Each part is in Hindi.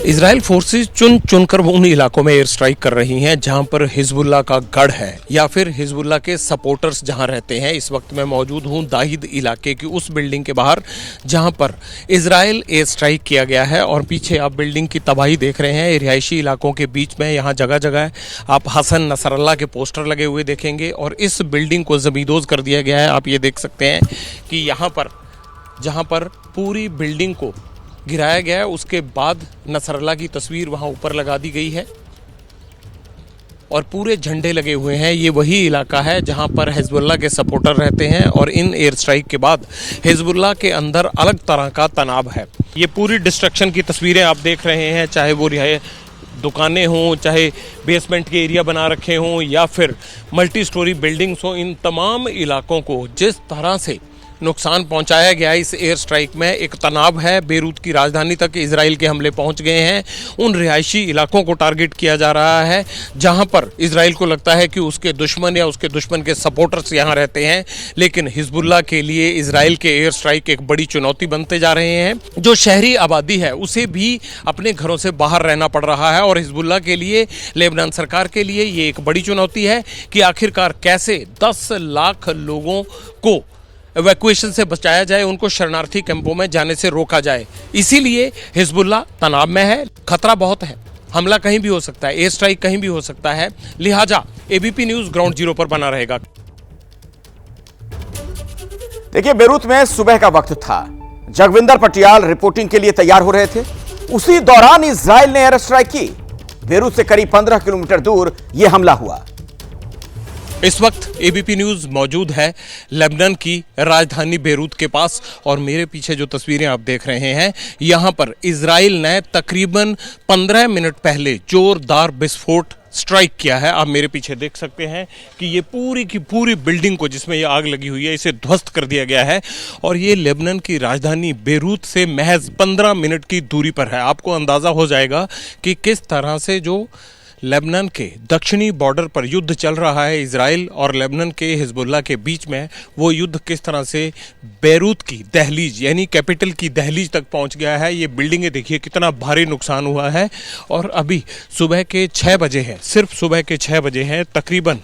इजराइल फोर्सेस चुन चुनकर उन इलाकों में एयर स्ट्राइक कर रही हैं जहां पर हिजबुल्लाह का गढ़ है या फिर हिजबुल्लाह के सपोर्टर्स जहां रहते हैं। इस वक्त मैं मौजूद हूं दाहिद इलाके की उस बिल्डिंग के बाहर जहां पर इजराइल एयर स्ट्राइक किया गया है और पीछे आप बिल्डिंग की तबाही देख रहे हैं। रिहायशी इलाकों के बीच में यहाँ जगह जगह आप हसन नसरल्ला के पोस्टर लगे हुए देखेंगे और इस बिल्डिंग को ज़मींदोज़ कर दिया गया है। आप ये देख सकते हैं कि यहाँ पर जहाँ पर पूरी बिल्डिंग को गिराया गया है उसके बाद नसरल्ला की तस्वीर वहाँ ऊपर लगा दी गई है और पूरे झंडे लगे हुए हैं। ये वही इलाका है जहाँ पर हिजबुल्लाह के सपोर्टर रहते हैं और इन एयर स्ट्राइक के बाद हिजबुल्लाह के अंदर अलग तरह का तनाव है। ये पूरी डिस्ट्रक्शन की तस्वीरें आप देख रहे हैं, चाहे वो दुकानें हों, चाहे बेसमेंट के एरिया बना रखे हों या फिर मल्टी स्टोरी बिल्डिंग्स हों, इन तमाम इलाकों को जिस तरह से नुकसान पहुंचाया गया इस एयर स्ट्राइक में एक तनाव है। बेरूत की राजधानी तक इजराइल के हमले पहुंच गए हैं। उन रिहायशी इलाकों को टारगेट किया जा रहा है जहां पर इजराइल को लगता है कि उसके दुश्मन या उसके दुश्मन के सपोर्टर्स यहां रहते हैं, लेकिन हिजबुल्लाह के लिए इजराइल के एयर स्ट्राइक एक बड़ी चुनौती बनते जा रहे हैं। जो शहरी आबादी है उसे भी अपने घरों से बाहर रहना पड़ रहा है और हिजबुल्लाह के लिए, लेबनान सरकार के लिए ये एक बड़ी चुनौती है कि आखिरकार कैसे 10 लाख लोगों को इवैक्यूएशन से बचाया जाए, उनको शरणार्थी कैंपों में जाने से रोका जाए। इसीलिए हिजबुल्लाह तनाव में है, खतरा बहुत है, हमला कहीं भी हो सकता है, एयर स्ट्राइक कहीं भी हो सकता है। लिहाजा एबीपी न्यूज़ ग्राउंड जीरो पर बना रहेगा। देखिए, बेरूत में सुबह का वक्त था, जगविंदर पटियाल रिपोर्टिंग के लिए तैयार हो रहे थे। उसी दौरान इजराइल ने एयर स्ट्राइक की। बेरूत से करीब 15 किलोमीटर दूर यह हमला हुआ। इस वक्त एबीपी न्यूज़ मौजूद है लेबनान की राजधानी बेरूत के पास और मेरे पीछे जो तस्वीरें आप देख रहे हैं, यहाँ पर इजराइल ने तकरीबन 15 मिनट पहले जोरदार विस्फोट स्ट्राइक किया है। आप मेरे पीछे देख सकते हैं कि ये पूरी की पूरी बिल्डिंग को जिसमें ये आग लगी हुई है इसे ध्वस्त कर दिया गया है और ये लेबनान की राजधानी बेरूत से महज 15 मिनट की दूरी पर है। आपको अंदाज़ा हो जाएगा कि किस तरह से जो लेबनान के दक्षिणी बॉर्डर पर युद्ध चल रहा है इजराइल और लेबनान के हिजबुल्लाह के बीच में, वो युद्ध किस तरह से बेरूत की दहलीज यानी कैपिटल की दहलीज तक पहुंच गया है। ये बिल्डिंगें देखिए कितना भारी नुकसान हुआ है और अभी सुबह के 6 बजे हैं, सिर्फ सुबह के 6 बजे हैं, तकरीबन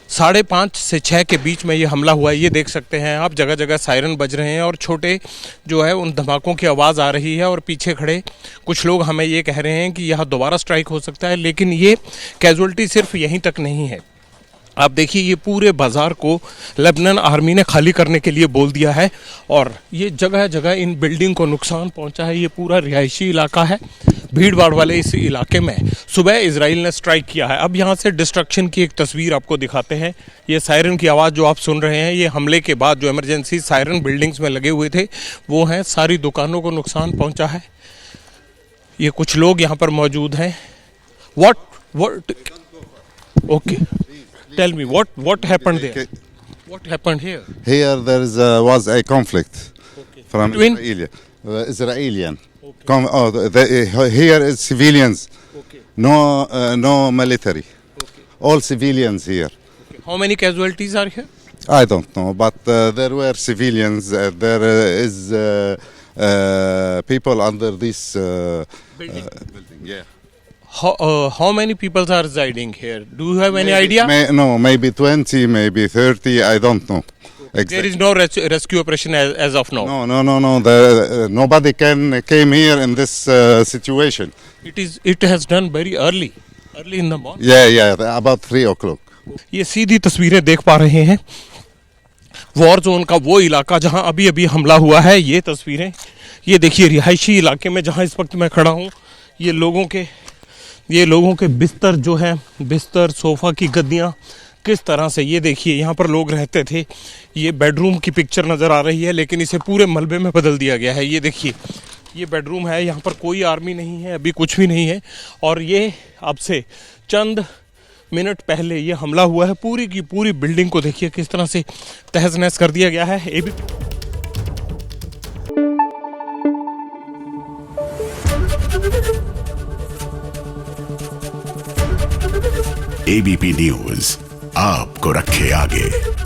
5:30 से 6 के बीच में ये हमला हुआ है। ये देख सकते हैं आप, जगह जगह सायरन बज रहे हैं और छोटे जो है उन धमाकों की आवाज़ आ रही है और पीछे खड़े कुछ लोग हमें ये कह रहे हैं कि यहाँ दोबारा स्ट्राइक हो सकता है। लेकिन ये कैजुअल्टी सिर्फ यहीं तक नहीं है। आप देखिए, ये पूरे बाज़ार को लेबनान आर्मी ने खाली करने के लिए बोल दिया है और ये जगह जगह इन बिल्डिंग को नुकसान पहुंचा है। ये पूरा रिहायशी इलाका है, भीड़ भाड़ वाले इस इलाके में सुबह इजराइल ने स्ट्राइक किया है। अब यहाँ से डिस्ट्रक्शन की एक तस्वीर आपको दिखाते हैं। ये सायरन की आवाज़ जो आप सुन रहे हैं, ये हमले के बाद जो इमरजेंसी सायरन बिल्डिंग्स में लगे हुए थे वो हैं। सारी दुकानों को नुकसान पहुँचा है। ये कुछ लोग यहाँ पर मौजूद हैं। what okay, tell me what happened there? What happened here? Here there was a conflict from Between? Israeli. Okay. Here is civilians. Okay. No military. Okay. All civilians here. Okay. How many casualties are here? I don't know, but there were civilians. There is people under this building. Yeah. How many people are residing here? Do you have any idea? Maybe 20, maybe 30. I don't know. Exactly. There is no rescue operation as of now. No. Nobody came here in this situation. It has done very early in the morning. Yeah, about 3 o'clock. ये सीधी तस्वीरें देख पा रहे हैं वॉर जोन का, वो इलाका जहां अभी अभी हमला हुआ है। ये तस्वीरें, ये देखिए रिहायशी इलाके में जहां इस वक्त मैं खड़ा हूं, ये लोगों के बिस्तर जो हैं, बिस्तर, सोफ़ा की गद्दियाँ किस तरह से, ये देखिए यहाँ पर लोग रहते थे। ये बेडरूम की पिक्चर नज़र आ रही है लेकिन इसे पूरे मलबे में बदल दिया गया है। ये देखिए, ये बेडरूम है, यहाँ पर कोई आर्मी नहीं है, अभी कुछ भी नहीं है और ये अब से चंद मिनट पहले ये हमला हुआ है। पूरी की पूरी बिल्डिंग को देखिए किस तरह से तहस नहस कर दिया गया है। एबीपी न्यूज़ आपको रखे आगे।